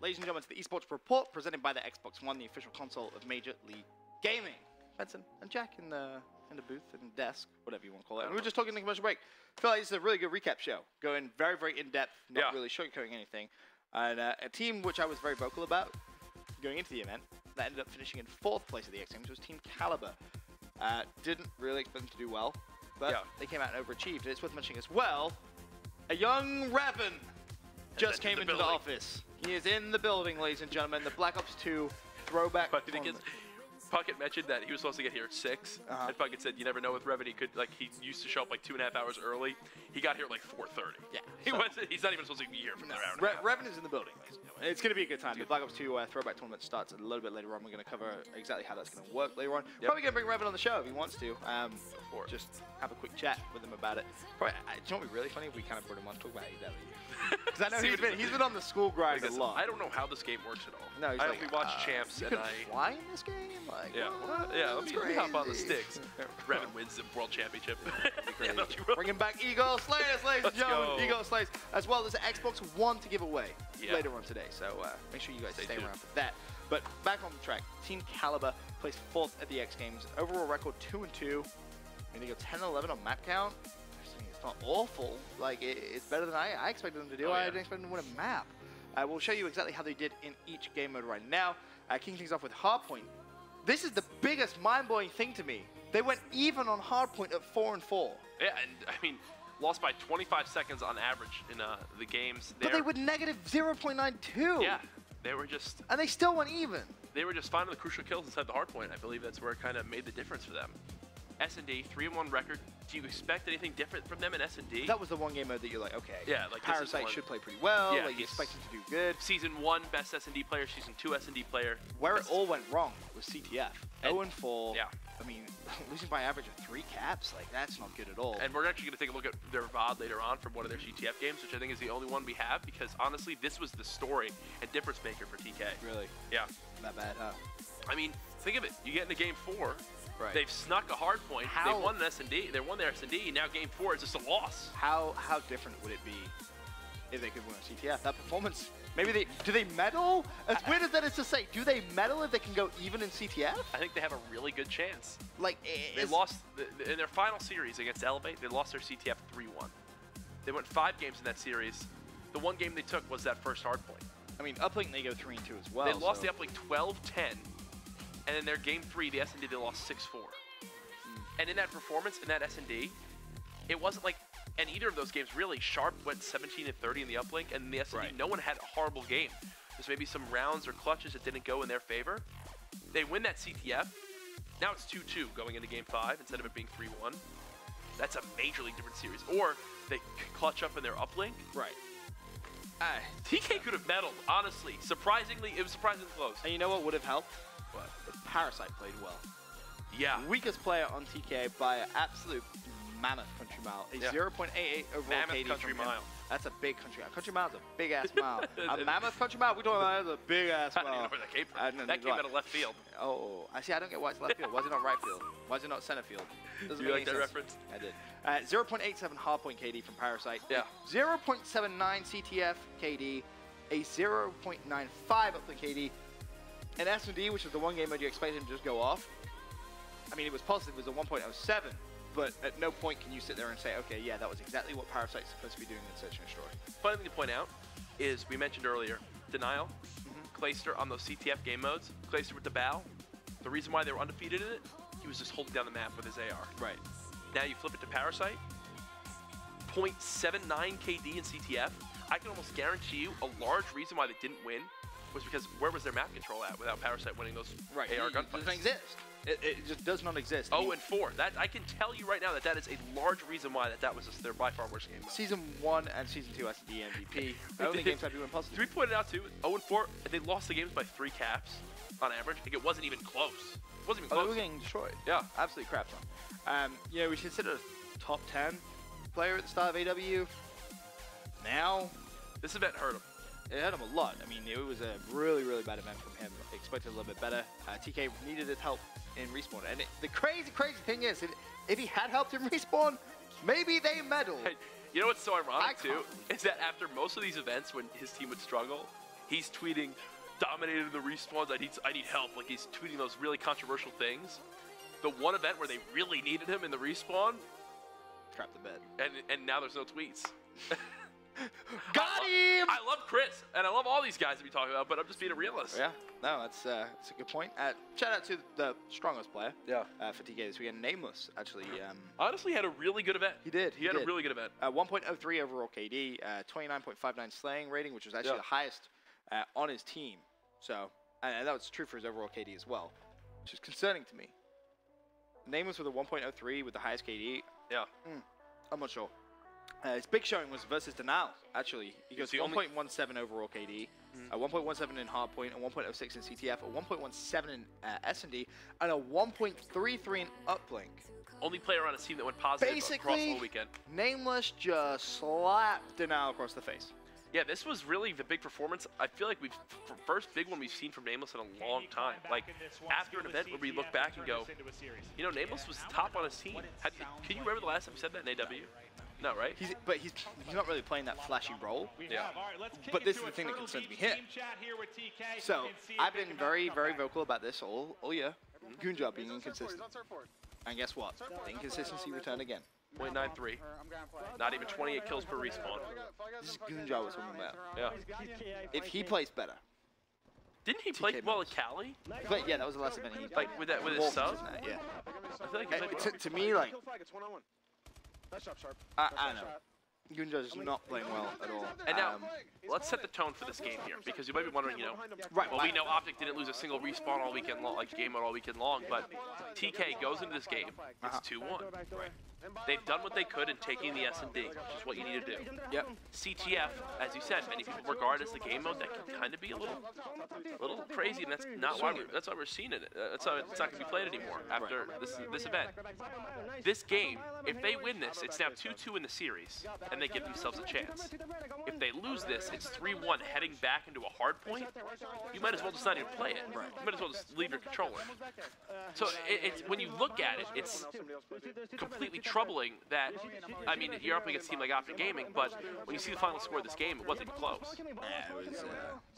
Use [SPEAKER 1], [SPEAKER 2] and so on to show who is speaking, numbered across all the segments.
[SPEAKER 1] ladies and gentlemen, to the eSports Report presented by the Xbox One, the official console of Major League Gaming. Benson and Jack in the booth and desk, whatever you want to call it. And we were just talking in the commercial break. I feel like this is a really good recap show, going very, very in-depth, not really sugarcoating anything. And a team which I was very vocal about going into the event that ended up finishing in 4th place at the X Games was Team Kaliber. Didn't really expect them to do well, but they came out and overachieved. It's worth mentioning as well, a young Revan just came into the office. He is in the building, ladies and gentlemen. The Black Ops 2 throwback.
[SPEAKER 2] Puckett mentioned that he was supposed to get here at 6, and Puckett said you never know with Revan. He used to show up like 2.5 hours early. He got here at like 4:30. Yeah, he's not even supposed to be here for another hour.
[SPEAKER 1] Revan is in the building, ladies and gentlemen. It's going to be a good time. The Black Ops 2 throwback tournament starts a little bit later on. We're going to cover exactly how that's going to work later on. Probably going to bring Revan on the show if he wants to. Just have a quick chat with him about it. Probably, do you know what would be really funny if we kind of brought him on to talk about AEW? Because I know he's been on the school grind a lot.
[SPEAKER 2] I don't know how this game works at all.
[SPEAKER 1] No, he's
[SPEAKER 2] we watch champs and I
[SPEAKER 1] fly in this game. Like,
[SPEAKER 2] let me hop on the sticks. Revan wins the world championship.
[SPEAKER 1] Bringing back Eagle Slayers, ladies and gentlemen. Eagle Slayers, as well as an Xbox One to give away later on today. So make sure you guys stay around for that. But back on the track, Team Kaliber placed 4th at the X Games. Overall record 2-2. I mean, they go 10-11 on map count. It's not awful. Like, it's better than I expected them to do. I didn't expect them to win a map. We'll show you exactly how they did in each game mode right now. Kicking things off with Hardpoint. This is the biggest mind-blowing thing to me. They went even on Hardpoint at 4-4.
[SPEAKER 2] Yeah, and I mean, lost by 25 seconds on average in the games.
[SPEAKER 1] But they were negative 0.92.
[SPEAKER 2] Yeah, they were just...
[SPEAKER 1] And they still went even.
[SPEAKER 2] They were just finding the crucial kills inside the Hardpoint. I believe that's where it kind of made the difference for them. S&D, 3-1 record. Do you expect anything different from them in S&D?
[SPEAKER 1] That was the one game mode that you're like, okay,
[SPEAKER 2] like
[SPEAKER 1] Parasite should play pretty well. Like you expect him to do good.
[SPEAKER 2] Season 1, best S&D player. Season 2, S&D player.
[SPEAKER 1] Where it all went wrong was CTF. 0-4.
[SPEAKER 2] Yeah.
[SPEAKER 1] I mean, losing by average of 3 caps, like that's not good at all.
[SPEAKER 2] And we're actually going to take a look at their VOD later on from one of their GTF games, which I think is the only one we have, because honestly, this was the story and difference maker for TK.
[SPEAKER 1] Really?
[SPEAKER 2] Yeah.
[SPEAKER 1] Not bad, huh?
[SPEAKER 2] I mean, think of it. You get into game 4.
[SPEAKER 1] Right.
[SPEAKER 2] They've snuck a hard point. They won the S&D. They won their S&D. Now game 4 is just a loss.
[SPEAKER 1] How different would it be if they could win a CTF? That performance. Maybe do they medal? As weird as that is to say, do they medal if they can go even in CTF?
[SPEAKER 2] I think they have a really good chance.
[SPEAKER 1] Like
[SPEAKER 2] they lost in their final series against Elevate. They lost their CTF 3-1. They went 5 games in that series. The one game they took was that first hard point.
[SPEAKER 1] I mean, Uplink they go 3-2 as well.
[SPEAKER 2] They lost the Uplink 12-10. And in their game 3, the S&D, they lost 6-4. And in that performance, in that S&D, it wasn't like, and either of those games really, Sharp went 17-30 in the uplink, and in the S&D, no one had a horrible game. There's maybe some rounds or clutches that didn't go in their favor. They win that CTF. Now it's 2-2 going into game 5 instead of it being 3-1. That's a majorly different series. Or they clutch up in their uplink.
[SPEAKER 1] Right.
[SPEAKER 2] TK could have medaled, honestly. Surprisingly, it was surprisingly close.
[SPEAKER 1] And you know what would have helped? What? If Parasite played well.
[SPEAKER 2] Yeah.
[SPEAKER 1] Weakest player on TK by an absolute mammoth country mile. A 0.88 overall
[SPEAKER 2] mammoth
[SPEAKER 1] KD
[SPEAKER 2] country mile.
[SPEAKER 1] That's a big country mile. Country mile's a big-ass mile. A mammoth country mile? We're talking about a big-ass mile.
[SPEAKER 2] I don't know where that came from. That came out of left field.
[SPEAKER 1] Oh, I see. I don't get why it's left field. Why is it not right field? Why is it not center field?
[SPEAKER 2] Do you like that reference?
[SPEAKER 1] I did. 0.87 hardpoint KD from Parasite.
[SPEAKER 2] Yeah.
[SPEAKER 1] 0.79 CTF KD. A 0.95 uplink KD. And S&D, which is the one game mode you expect him to just go off. I mean, it was positive. It was a 1.07. But at no point can you sit there and say, okay, yeah, that was exactly what Parasite's supposed to be doing in Search and Destroy.
[SPEAKER 2] Funny thing to point out is we mentioned earlier, Denial, Clayster on those CTF game modes, Clayster with the bow. The reason why they were undefeated in it, he was just holding down the map with his AR.
[SPEAKER 1] Right.
[SPEAKER 2] Now you flip it to Parasite, 0.79 KD in CTF. I can almost guarantee you a large reason why they didn't win was because where was their map control at without Parasite winning those AR gunfights?
[SPEAKER 1] It doesn't exist. It just does not exist.
[SPEAKER 2] 0-4. That I can tell you right now that is a large reason why that was just their by far worst game.
[SPEAKER 1] Season 1 and Season 2 S&D MVP. The only games I've been positive.
[SPEAKER 2] To be pointed out too, 0-4, they lost the games by 3 caps on average. Like it wasn't even close. It wasn't even close.
[SPEAKER 1] They were getting destroyed.
[SPEAKER 2] Yeah.
[SPEAKER 1] Absolutely crap on. You know, we consider a top 10 player at the start of AW. Now,
[SPEAKER 2] this event hurt him.
[SPEAKER 1] It hurt him a lot. I mean, it was a really, really bad event from him. Expected a little bit better. TK needed his help in respawn. And the crazy, crazy thing is, if he had helped him respawn, maybe they medal.
[SPEAKER 2] You know what's so ironic, too? Is that after most of these events when his team would struggle, he's tweeting, dominated in the respawns, I need help. Like, he's tweeting those really controversial things. The one event where they really needed him in the respawn,
[SPEAKER 1] crap the bed.
[SPEAKER 2] And now there's no tweets.
[SPEAKER 1] Got him!
[SPEAKER 2] I love Chris, and I love all these guys that we talk about, but I'm just being a realist.
[SPEAKER 1] Yeah, no, that's a good point. Shout out to the strongest player.
[SPEAKER 2] Yeah.
[SPEAKER 1] For TK this weekend, Nameless, actually.
[SPEAKER 2] Honestly, had a really good event.
[SPEAKER 1] He did.
[SPEAKER 2] He had a really good event.
[SPEAKER 1] 1.03 overall KD, 29.59 slaying rating, which was actually the highest on his team. So, and that was true for his overall KD as well, which is concerning to me. Nameless with a 1.03 with the highest KD.
[SPEAKER 2] Yeah.
[SPEAKER 1] I'm not sure. His big showing was versus Denal, actually. He goes 1.17 overall KD, 1.17 in hardpoint, a 1.06 in CTF, a 1.17 in S&D, and a 1.33 in uplink.
[SPEAKER 2] Only player on a team that went positive across the whole weekend.
[SPEAKER 1] Nameless just slapped Denal across the face.
[SPEAKER 2] Yeah, this was really the big performance. I feel like first big one we've seen from Nameless in a long time. Like, after an event where we look back and go, you know, Nameless was top on his team. Can you remember the last time you said that in AW? No, right?
[SPEAKER 1] He's not really playing that flashy role.
[SPEAKER 2] Yeah.
[SPEAKER 1] But this is the thing that concerns me here. So, I've been very, very vocal about this all year. Goonjar being inconsistent. And guess what? The inconsistency returned again.
[SPEAKER 2] 0.93. Not even 28 kills per respawn.
[SPEAKER 1] This is Goonjar we're talking about.
[SPEAKER 2] Yeah.
[SPEAKER 1] If he plays better.
[SPEAKER 2] Didn't he play well at Cali?
[SPEAKER 1] But yeah, that was the last event he played.
[SPEAKER 2] Like with his sub?
[SPEAKER 1] Yeah.
[SPEAKER 2] I feel like he played
[SPEAKER 1] to me, like, I don't know. Goonjar is not playing well at all.
[SPEAKER 2] And now, let's set the tone for this game here, because you might be wondering, you know, well, we know Optic didn't lose a single respawn all weekend long, like game mode all weekend long, but TK goes into this game, it's 2-1. Right. They've done what they could in taking the S&D, which is what you need to do.
[SPEAKER 1] Yep.
[SPEAKER 2] CTF, as you said, many people regard as the game mode that can kind of be a little crazy, and that's not why we're seeing it. That's why it's not going to be played anymore after this event. This game, if they win this, it's now 2-2 in the series, and they give themselves a chance. If they lose this, it's 3-1 heading back into a hard point. You might as well just not even play it. Right. You might as well just leave your controller. So it's when you look at it, it's completely troubling that, I mean, you're up against a team like Optic Gaming, but when you see the final score of this game, it wasn't even close.
[SPEAKER 1] Yeah, it was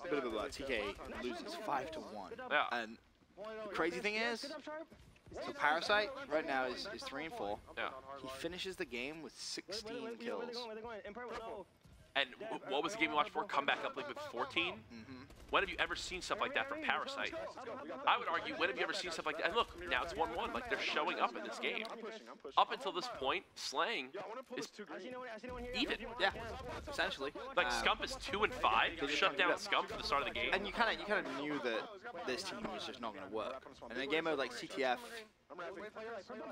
[SPEAKER 1] a bit of a TK loses 5-1.
[SPEAKER 2] Yeah.
[SPEAKER 1] And the crazy thing is, so Parasite right now is 3-4.
[SPEAKER 2] Yeah.
[SPEAKER 1] He finishes the game with 16 kills.
[SPEAKER 2] And what was the game we watched for? Come back up like with 14? When have you ever seen stuff like that from Parasite? I would argue, when have you ever seen stuff like that? And look, now it's 1-1. Like, they're showing up in this game. Up until this point, Slaying is even.
[SPEAKER 1] Yeah, essentially.
[SPEAKER 2] Like, Scump is 2-5. They shut down Scump for the start of the game.
[SPEAKER 1] And you kind of knew that this team was just not going to work. And in a game mode like CTF,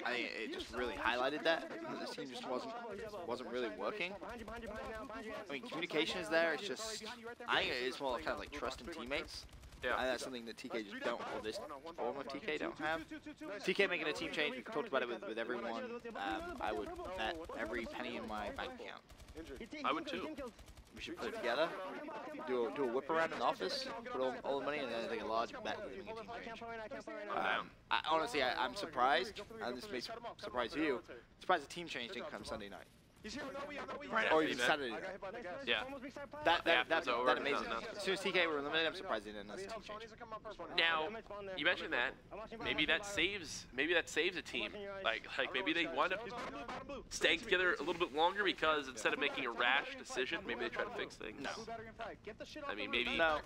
[SPEAKER 1] I think it just really highlighted that this team just wasn't really working. I mean, communication is there. It's just, I think it's more kind of like trust in teammates.
[SPEAKER 2] Yeah.
[SPEAKER 1] And that's something that TK just don't, or this form of TK don't have. TK making a team change, we've talked about it with everyone. I would bet every penny in my bank account.
[SPEAKER 2] I would too.
[SPEAKER 1] We should put it together, do a whip around in the office, put all the money, and then take a large bet with doing a team change. Honestly, I'm surprised, and this may surprise you, surprised the team change didn't come Sunday night.
[SPEAKER 2] Right,
[SPEAKER 1] or even Saturday night.
[SPEAKER 2] Yeah.
[SPEAKER 1] That's amazing. As soon as TK were eliminated, I'm surprised they didn't announce the team change.
[SPEAKER 2] Now, you mentioned that. Maybe that saves a team. Like maybe they wind up staying together a little bit longer because instead of making a rash decision, maybe they try to fix things.
[SPEAKER 1] No.
[SPEAKER 2] I mean, maybe.
[SPEAKER 1] No.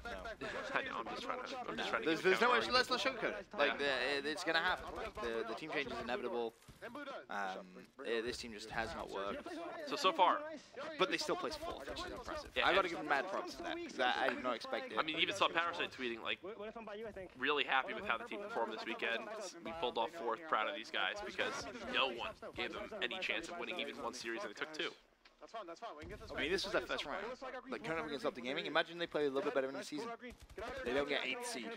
[SPEAKER 2] I know. I'm just trying to.
[SPEAKER 1] There's no way. Let's sugarcoat it. Like it's gonna happen. The team change is inevitable. This team just has not worked.
[SPEAKER 2] So far.
[SPEAKER 1] But they still place 4th, which is impressive.
[SPEAKER 2] Yeah,
[SPEAKER 1] I gotta give them mad props for that, because I did not expect it.
[SPEAKER 2] I mean, even saw Parasite tweeting, like, really happy with how the team performed this weekend. We pulled off 4th, proud of these guys, because no one gave them any chance of winning even one series, and they took 2.
[SPEAKER 1] I mean, this was that first round. Like, coming up against Optic Gaming, imagine they play a little bit better in the season. They don't get 8th seed.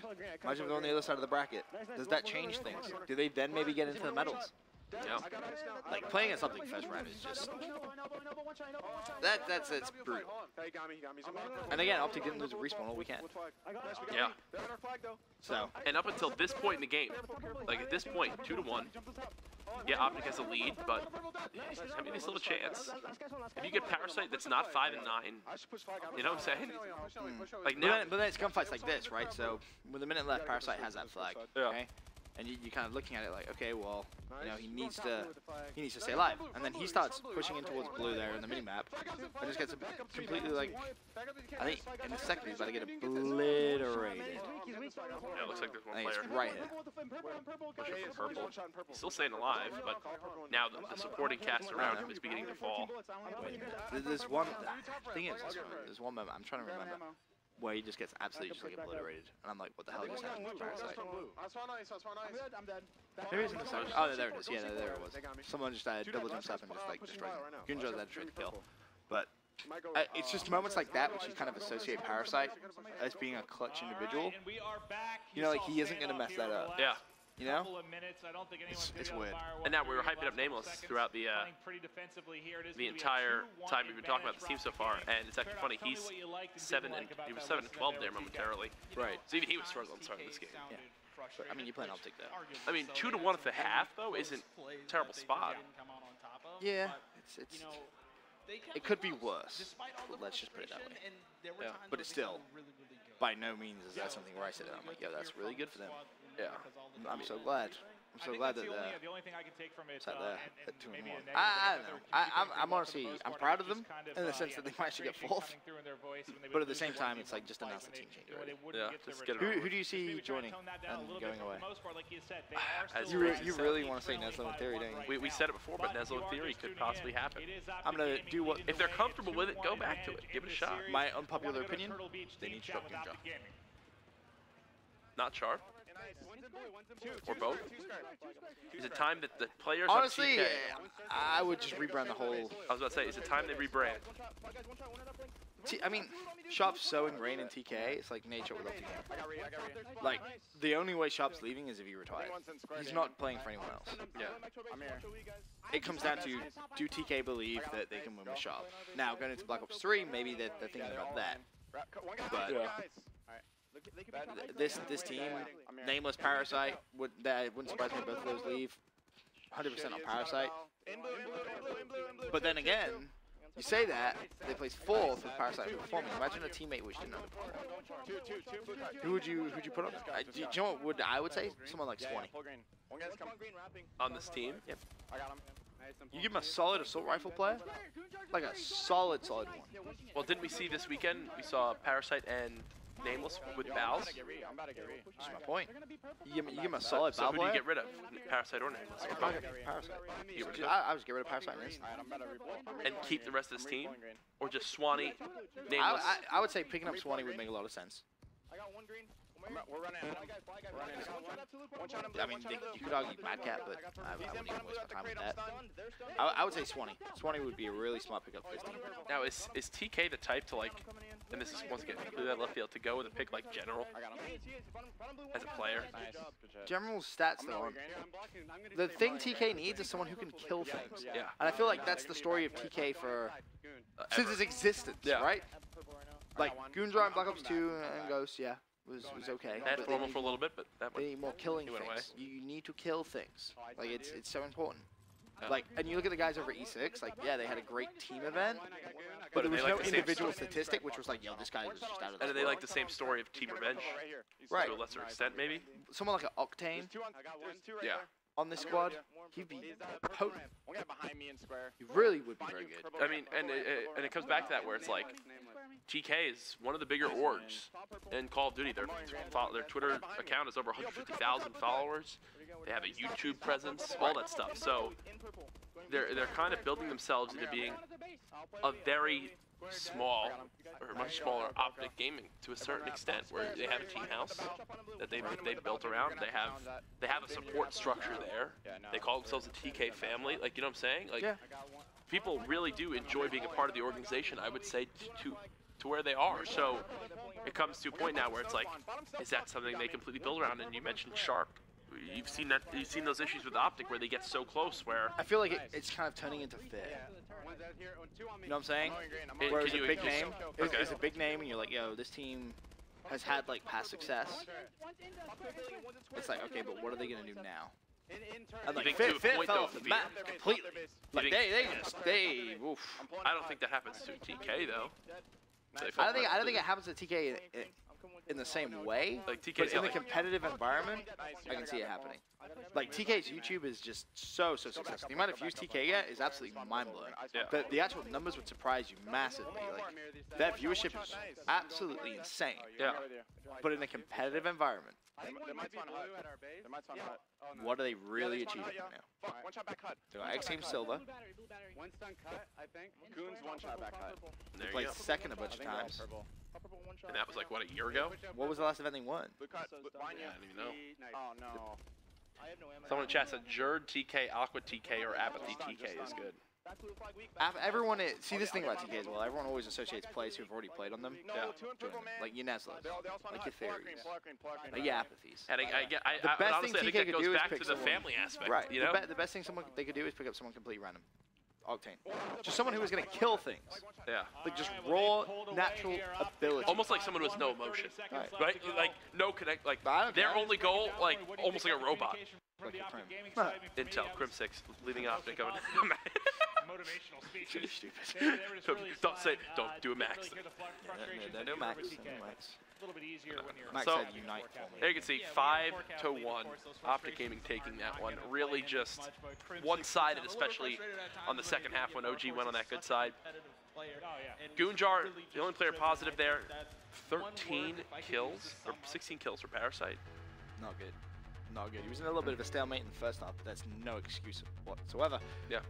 [SPEAKER 1] Imagine if they're on the other side of the bracket. Does that change things? Do they then maybe get into the medals?
[SPEAKER 2] Yeah.
[SPEAKER 1] Like, playing at something first round is just... That's brutal. And again, Optic didn't lose a respawn all weekend.
[SPEAKER 2] Yeah.
[SPEAKER 1] So...
[SPEAKER 2] And up until this point in the game, like at this point, 2-1, yeah, Optic has a lead, but I mean, they still have a chance. If you get Parasite that's not 5 and 9, you know what I'm saying? Like now,
[SPEAKER 1] But then it's gunfights like this, right? So with a minute left, Parasite has that flag. Okay. And you're kind of looking at it like, okay, well, you know, he needs to stay alive. And then he starts pushing in towards blue there in the minimap, and just gets completely like, I think in a second he's about to get obliterated.
[SPEAKER 2] yeah, it looks like there's one
[SPEAKER 1] I think
[SPEAKER 2] player
[SPEAKER 1] it's right here.
[SPEAKER 2] pushing for purple. He's still staying alive, but now the supporting cast around him is beginning to fall.
[SPEAKER 1] There's one thing is, there's one moment I'm trying to remember where he just gets absolutely just like obliterated, and I'm like, what the hell just happened to Parasite? Maybe it's in the second. Oh, there it is. Yeah, there it was. Someone just double jumps up and just like destroyed him. Goonjar's that trick kill, but it's just moments like that which you kind of associate Parasite as being a clutch individual. You know, like he isn't gonna mess that up.
[SPEAKER 2] Yeah.
[SPEAKER 1] You know? It's weird.
[SPEAKER 2] And now we were hyping up Nameless throughout the entire time we've been talking about this team so far, and it's actually funny. He was 7 and 12 there momentarily.
[SPEAKER 1] Right.
[SPEAKER 2] So even he was struggling starting this game.
[SPEAKER 1] Yeah. But, I mean, you play an Optic though.
[SPEAKER 2] I mean, 2 to 1 at the half though isn't a terrible spot.
[SPEAKER 1] Yeah. It could be worse. Let's just put it that way.
[SPEAKER 2] Yeah.
[SPEAKER 1] But it's still, by no means is that something where I sit down. I'm like, yo, that's really good for them.
[SPEAKER 2] Yeah.
[SPEAKER 1] I'm so glad. I'm so glad that
[SPEAKER 3] the only thing I can take from it,
[SPEAKER 1] sat there at 2 and 1. I don't know. I'm honestly, I'm proud of them in the sense that they managed to get 4th. But at the same time, it's like just announce the team change already.
[SPEAKER 2] Yeah, just get it.
[SPEAKER 1] Who do you see joining and going away?
[SPEAKER 2] As
[SPEAKER 1] You really want to say Neslo in theory, don't you?
[SPEAKER 2] we said it before, but Neslo in theory could possibly happen.
[SPEAKER 1] I'm gonna do what.
[SPEAKER 2] If they're comfortable with it, go back to it. Give it a shot.
[SPEAKER 1] My unpopular opinion: they need to drop Goonjar.
[SPEAKER 2] Not Sharp. Or both? Is it time that the players
[SPEAKER 1] Honestly,
[SPEAKER 2] on TK...
[SPEAKER 1] I would just rebrand the whole...
[SPEAKER 2] I was about to say, is it time they rebrand?
[SPEAKER 1] I mean, Sharp's so ingrained in TK, it's like nature would love to go. Like, the only way Sharp's leaving is if he retires. He's not playing for anyone else.
[SPEAKER 2] Yeah.
[SPEAKER 1] It comes down to, do TK believe that they can win with Sharp? Now, going into Black Ops 3, maybe they're thinking about that. But... This team, Nameless, Parasite, wouldn't surprise me if both of those leave. 100% on Parasite. But then again, you say that, they place 4th with Parasite performing. Imagine a teammate which didn't underperform. Who would you put on? Do you know what I would say? Someone like Swanee.
[SPEAKER 2] On this team?
[SPEAKER 1] Yep. You give him a solid assault rifle player? Like a solid one.
[SPEAKER 2] Well, didn't we see this weekend, we saw Parasite and Nameless with Bals?
[SPEAKER 1] That's my point. You give him a solid
[SPEAKER 2] So
[SPEAKER 1] Bal
[SPEAKER 2] who do you
[SPEAKER 1] player?
[SPEAKER 2] get rid of? Parasite or Nameless? Or both?
[SPEAKER 1] Parasite. I would just get rid of Parasite in this.
[SPEAKER 2] And keep the rest of this team? Or just Swanee, Nameless?
[SPEAKER 1] I would say picking up Swanee would make a lot of sense. I mean, you could argue Madcat, but I wouldn't even waste my time with that. I would say Swanee. Swanee would be a really smart pickup for this team.
[SPEAKER 2] Now, is TK the type to, like, and this is once again completely out left field, to go with a pick like General as a player?
[SPEAKER 1] General's stats, though, the thing TK needs is someone who can kill things.
[SPEAKER 2] Yeah.
[SPEAKER 1] And I feel like that's the story of TK for since its existence, right? Like, Goonjar and Black Ops 2 and Ghost, yeah, was okay.
[SPEAKER 2] They had Formal for a little bit, but that
[SPEAKER 1] they need more killing things. You need to kill things. Like, it's so important. Like, and you look at the guys over at E6, like, yeah, they had a great team event, but there was no individual statistic, which was like, yo, this guy was just out of this
[SPEAKER 2] And they like the same story of Team Revenge,
[SPEAKER 1] right?
[SPEAKER 2] To a lesser extent, maybe.
[SPEAKER 1] Someone like an Octane,
[SPEAKER 2] Yeah.
[SPEAKER 1] on this squad, he'd be potent. He really would be very good.
[SPEAKER 2] I mean, and it comes back to that where it's like, TK is one of the bigger orgs in Call of Duty. Their Twitter account is over 150,000 followers. They have a YouTube presence, all that stuff. So they're kind of building themselves into being a very small, or much smaller Optic Gaming to a certain extent, where they have a team house that they've built around. They have a support structure there. They call themselves a TK family. Like, you know what I'm saying? Like, people really do enjoy being a part of the organization, I would say, to where they are. So it comes to a point now where it's like, is that something they completely build around? And you mentioned Sharp. You've seen those issues with Optic where they get so close where
[SPEAKER 1] I feel like it's kind of turning into fear. You know what I'm saying? Where it's a big name. It's a big name, and you're like, yo, this team has had like past success. It's like, okay, but what are they gonna do now? And like
[SPEAKER 2] think
[SPEAKER 1] Fit
[SPEAKER 2] to a point,
[SPEAKER 1] fell
[SPEAKER 2] though,
[SPEAKER 1] off the
[SPEAKER 2] Fear?
[SPEAKER 1] map completely. Like they oof.
[SPEAKER 2] I don't think that happens to TK though.
[SPEAKER 1] I don't think it happens to TK in the same way.
[SPEAKER 2] Like
[SPEAKER 1] But
[SPEAKER 2] TK's
[SPEAKER 1] in a
[SPEAKER 2] like,
[SPEAKER 1] competitive environment, I can see it happening. Like TK's YouTube is just so successful. The amount of views TK get is absolutely mind blowing.
[SPEAKER 2] Yeah.
[SPEAKER 1] But the actual numbers would surprise you massively. Like that viewership is absolutely insane.
[SPEAKER 2] yeah.
[SPEAKER 1] But in a competitive environment, what are they really achieving right now? They got X Team Silver.
[SPEAKER 3] One stun cut, I think. Goon's one shot back cut.
[SPEAKER 2] There you
[SPEAKER 1] Played
[SPEAKER 2] go.
[SPEAKER 1] second a bunch of times.
[SPEAKER 2] And that was like what, a year ago?
[SPEAKER 1] What was the last event they won?
[SPEAKER 2] Yeah, I don't even know.
[SPEAKER 3] Oh no.
[SPEAKER 2] Someone in chat said Jerd TK, Aqua TK, or Apathy TK is good.
[SPEAKER 1] Everyone is, see this thing about TK as well. Everyone always associates players who have already played on them.
[SPEAKER 2] Yeah.
[SPEAKER 1] Like your Neslas, like your Theories, like your Apathies.
[SPEAKER 2] And
[SPEAKER 1] The best
[SPEAKER 2] honestly,
[SPEAKER 1] thing
[SPEAKER 2] I think
[SPEAKER 1] TK
[SPEAKER 2] that
[SPEAKER 1] could
[SPEAKER 2] goes
[SPEAKER 1] do is
[SPEAKER 2] back
[SPEAKER 1] pick
[SPEAKER 2] to the
[SPEAKER 1] someone-
[SPEAKER 2] family aspect.
[SPEAKER 1] Right.
[SPEAKER 2] You know?
[SPEAKER 1] The best thing they could do is pick up someone completely random. Octane. Just someone who is going to kill things.
[SPEAKER 2] Yeah.
[SPEAKER 1] Like just raw, natural ability.
[SPEAKER 2] Almost like someone with no emotion.
[SPEAKER 1] Right.
[SPEAKER 2] Right? Like no connect. Like
[SPEAKER 1] But I don't
[SPEAKER 2] their
[SPEAKER 1] care.
[SPEAKER 2] only goal, like almost like a robot.
[SPEAKER 1] Like a prim.
[SPEAKER 2] Intel, Crim 6, leaving Optic going.
[SPEAKER 4] Motivational speeches.
[SPEAKER 1] Pretty stupid.
[SPEAKER 2] Don't do a max.
[SPEAKER 1] No max. Max.
[SPEAKER 4] A little bit easier when you're
[SPEAKER 1] Max
[SPEAKER 2] So-
[SPEAKER 1] said unite for me.
[SPEAKER 2] There you can see 5-1. Optic Gaming taking that one. Really just one-sided, especially on the second half when OG went on that good side. Goonjar, the only player positive there, 13 kills, or 16 kills for Parasite.
[SPEAKER 1] Not good. Not good. He was in a little bit of a stalemate in the first half, but that's no excuse whatsoever.
[SPEAKER 2] Yeah.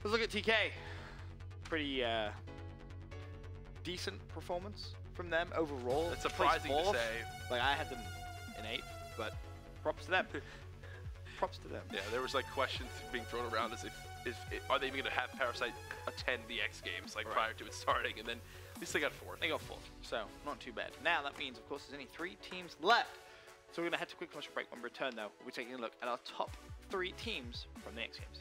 [SPEAKER 1] Let's look at TK. Pretty decent performance from them overall.
[SPEAKER 2] It's surprising to
[SPEAKER 1] Fourth.
[SPEAKER 2] say.
[SPEAKER 1] Like I had them in 8th, but props to them. Props to them.
[SPEAKER 2] Yeah, there was like questions being thrown around as if are they even going to have Parasite attend the X Games like prior to it starting, and then at least they got 4th.
[SPEAKER 1] They got 4th, so not too bad. Now that means, of course, there's only 3 teams left. So we're going to head to a quick commercial break. When we return, though, we'll be taking a look at our top 3 teams from the X Games.